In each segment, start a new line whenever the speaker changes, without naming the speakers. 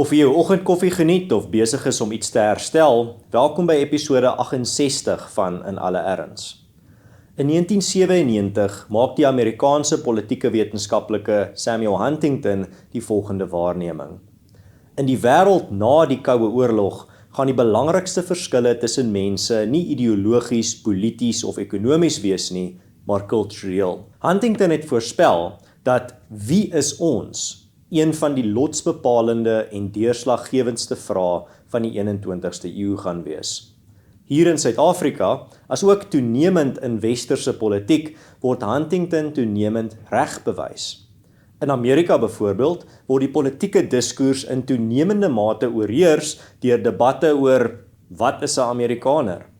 Of jy jou oggendkoffie geniet of besig is om iets te herstel, welkom by episode 68 van In Alle Erns. In 1997 maak die Amerikaanse politieke wetenskaplike Samuel Huntington die volgende waarneming. In die wêreld na die Koue Oorlog gaan die belangrikste verskille tussen mense nie ideologies, polities of ekonomies wees nie, maar kultureel. Huntington het voorspel dat wie is ons een van die lotsbepalende en deurslaggewendste vrae van die 21ste eeu gaan wees. Hier in Suid-Afrika, as ook toenemend in westerse politiek, word Huntington toenemend reg bewys. In Amerika byvoorbeeld, word die politieke diskurs in toenemende mate oorheers deur debatte oor wat is 'n Amerikaner?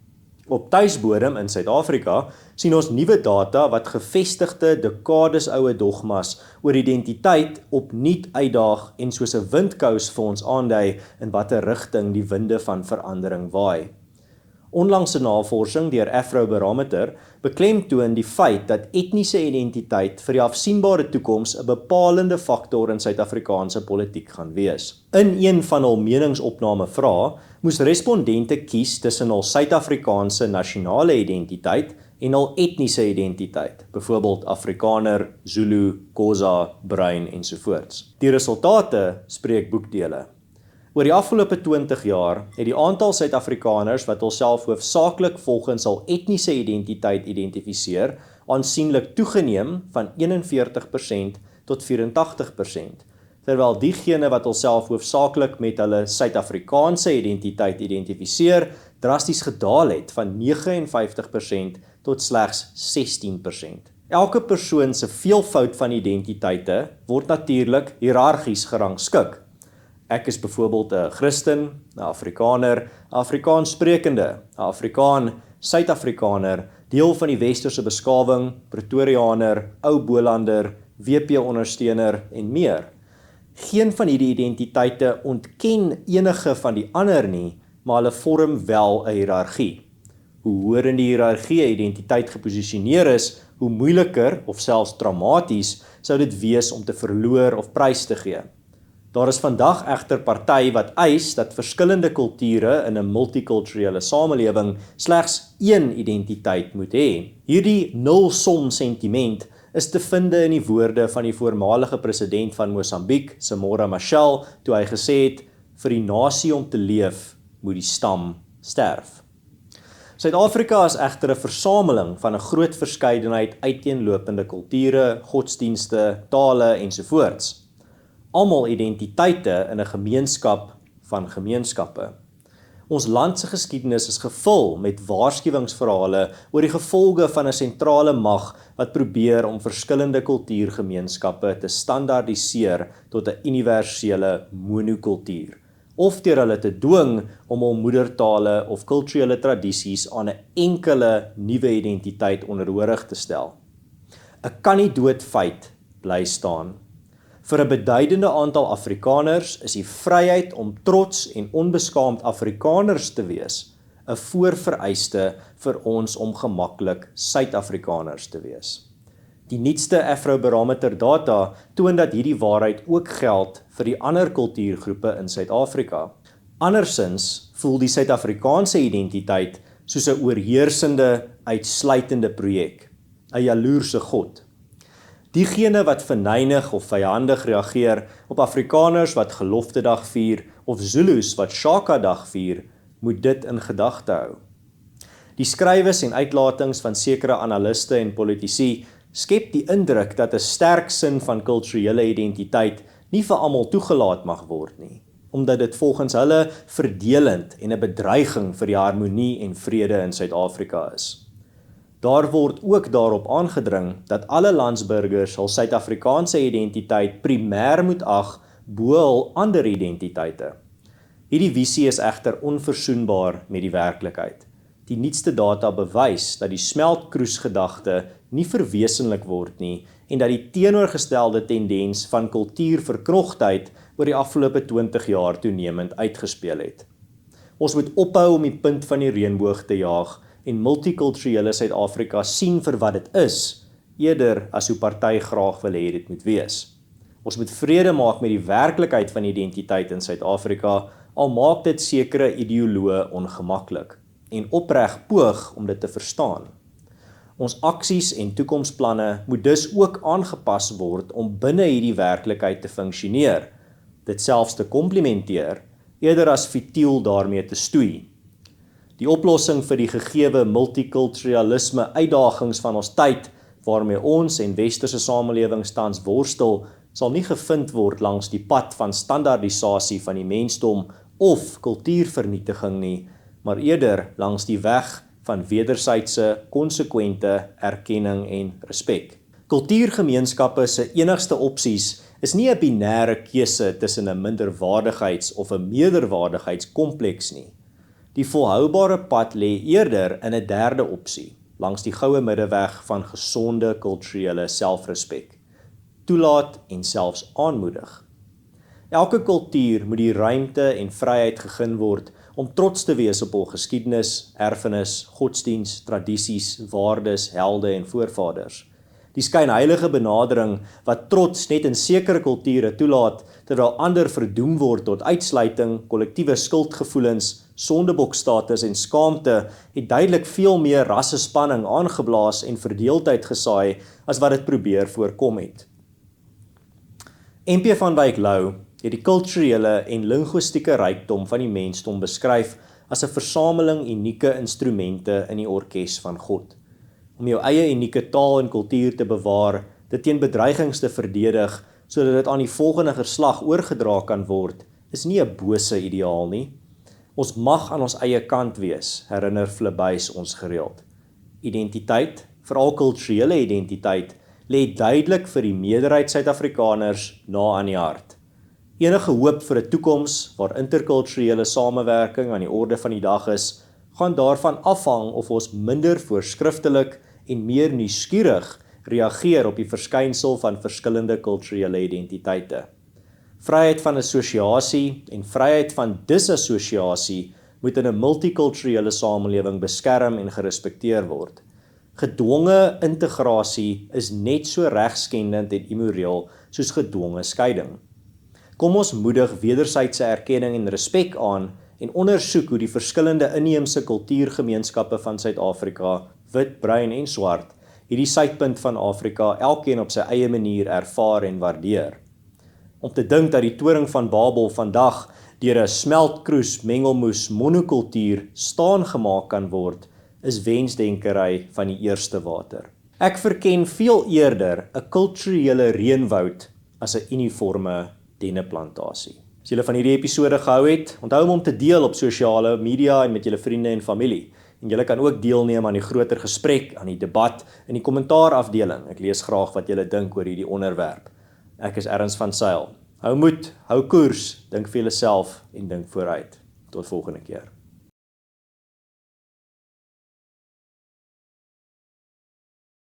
Op tuisbodem in Suid-Afrika sien ons nuwe data wat gevestigde dekades oue dogmas oor identiteit opnuut uitdaag en soos 'n windkous vir ons aandui in watter rigting die winde van verandering waai. Onlangse navorsing deur Afrobarometer beklemtoon die feit dat etniese identiteit vir die afsienbare toekoms 'n bepalende faktor in Suid-Afrikaanse politiek gaan wees. In een van hul meningsopname vrae moes respondente kies tussen hul Suid-Afrikaanse nasionale identiteit en hul etniese identiteit, byvoorbeeld Afrikaner, Zulu, Xhosa, Bruin ensovoorts. Die resultate spreek boekdele. Oor die afgelope 20 jaar het die aantal Suid-Afrikaners wat hulself hoofsaaklik volgens hul etniese identiteit identifiseer, aansienlik toegeneem van 41% tot 84%, terwyl diegene wat hulself hoofsaaklik met hulle Suid-Afrikaanse identiteit identifiseer, drasties gedaal het van 59% tot slegs 16%. Elke persoon se veelvoud van identiteite word natuurlik hiërargies gerangskik. Ek is byvoorbeeld 'n Christen, 'n Afrikaner, 'n Afrikaanssprekende, 'n Afrikaan, Suid-Afrikaner, deel van die westerse beskawing, Pretoriaaner, ou Bolander, WP-ondersteuner en meer. Geen van hierdie identiteite ontken enige van die ander nie, maar hulle vorm wel 'n hiërargie. Hoe hoër in die hiërargie 'n identiteit geposisioneer is, hoe moeiliker of selfs traumaties sou dit wees om te verloor of prys te gee. Daar is vandag egter party wat eis dat verskillende kulture in 'n multikulturele samelewing slegs een identiteit moet hê. Hierdie nulsom sentiment is te vind in die woorde van die voormalige president van Mosambiek, Samora Machel, toe hy gesê het: "Vir die nasie om te leef, moet die stam sterf." Suid-Afrika is egter 'n versameling van 'n groot verskeidenheid uiteenlopende kulture, godsdienste, tale ensovoorts. Almal identiteite in 'n gemeenskap van gemeenskappe. Ons land se geskiedenis is gevul met waarskuwingsverhale oor die gevolge van 'n sentrale mag wat probeer om verskillende kultuurgemeenskappe te standaardiseer tot 'n universele monokultuur, of deur hulle te dwing om hul moedertale of kulturele tradisies aan 'n enkele nuwe identiteit onderhoorig te stel. 'n kan nie dood feit bly staan. Vir 'n beduidende aantal Afrikaners is die vryheid om trots en onbeskaamd Afrikaners te wees 'n voorvereiste vir ons om gemaklik Suid-Afrikaners te wees. Die nuutste Afrobarometer data toon dat hierdie waarheid ook geld vir die ander kultuurgroepe in Suid-Afrika. Andersins voel die Suid-Afrikaanse identiteit soos 'n oorheersende, uitsluitende projek, 'n jaloerse god. Diegene wat verneig of vyandig reageer op Afrikaners wat Geloftedag vier of Zulus wat Shaka-dag vier, moet dit in gedagte hou. Die skrywes en uitlatings van sekere analiste en politici skep die indruk dat 'n sterk sin van kulturele identiteit nie vir almal toegelaat mag word nie, omdat dit volgens hulle verdelend en 'n bedreiging vir die harmonie en vrede in Suid-Afrika is. Daar word ook daarop aangedring dat alle landsburgers hul Suid-Afrikaanse identiteit primêr moet ag bo hul ander identiteite. Hierdie visie is egter onversoenbaar met die werklikheid. Die nuutste data bewys dat die smeltkroesgedagte nie verwesenlik word nie en dat die teenoorgestelde tendens van kultuurverkrogtheid oor die afgelope 20 jaar toenemend uitgespeel het. Ons moet ophou om die punt van die reënboog te jaag en multikulturele Suid-Afrika sien vir wat dit is, eerder as hoe party graag wil hê dit moet wees. Ons moet vrede maak met die werklikheid van identiteit in Suid-Afrika, al maak dit sekere ideoloë ongemaklik, en opreg poog om dit te verstaan. Ons aksies en toekomsplanne moet dus ook aangepas word om binne hierdie werklikheid te funksioneer, dit selfs te komplementeer, eerder as futiel daarmee te stoei. Die oplossing vir die gegewe multikulturalisme uitdagings van ons tyd, waarmee ons en westerse samelewings tans worstel, sal nie gevind word langs die pad van standaardisasie van die mensdom of kultuurvernietiging nie, maar eerder langs die weg van wederwysige, konsekwente erkenning en respek. Kultuurgemeenskappe se enigste opsies is nie 'n binêre keuse tussen 'n minderwaardigheids- of 'n meerderwaardigheidskompleks nie. Die volhoubare pad lê eerder in 'n derde opsie, langs die goue middeweg van gesonde kulturele selfrespek. Toelaat en selfs aanmoedig. Elke kultuur moet die ruimte en vryheid gegee word om trots te wees op hul geskiedenis, erfenis, godsdiens, tradisies, waardes, helde en voorvaders. Die skynheilige benadering wat trots net in sekere kulture toelaat, terwyl ander verdoem word tot uitsluiting, kollektiewe skuldgevoelens, sondebokstatus en skaamte, het duidelik veel meer rassespanning aangeblaas en verdeeldheid gesaai as wat dit probeer voorkom het. MP van Wyk Lou het die kulturele en linguistieke rykdom van die mensdom beskryf as 'n versameling unieke instrumente in die orkes van God. Om jou eie unieke taal en kultuur te bewaar, dit teen bedreigings te verdedig, sodat dit aan die volgende geslag oorgedra kan word, is nie 'n bose ideaal nie. Ons mag aan ons eie kant wees, herinner Flibuys ons gereeld. Identiteit, veral kulturele identiteit, lê duidelik vir die meerderheid Suid-Afrikaners na aan die hart. Enige hoop vir 'n toekoms waar interkulturele samewerking aan die orde van die dag is, gaan daarvan afhang of ons minder voorskriftelik en meer nuuskierig reageer op die verskynsel van verskillende kulturele identiteite. Vryheid van assosiasie en vryheid van disassosiasie moet in 'n multikulturele samelewing beskerm en gerespekteer word. Gedwonge integrasie is net so regskendend en immoreel soos gedwonge skeiding. Kom ons moedig wederwysige erkenning en respek aan en ondersoek hoe die verskillende inheemse kultuurgemeenskappe van Suid-Afrika, wit, bruin en swart, hierdie suidpunt van Afrika elkeen op sy eie manier ervaar en waardeer. Om te dink dat die toring van Babel vandag deur 'n smeltkroes mengelmoes monokultuur staan gemaak kan word, is wensdenkery van die eerste water. Ek verken veel eerder 'n kulturele reënwoud as 'n uniforme denneplantasie. As julle van hierdie episode gehou het, onthou om te deel op sosiale media en met julle vriende en familie. En julle kan ook deelneem aan die groter gesprek, aan die debat in die kommentaarafdeling. Ek lees graag wat julle dink oor hierdie onderwerp. Ek is Erns van Sail. Hou moed, hou koers, dink vir julleself en dink vooruit. Tot volgende keer.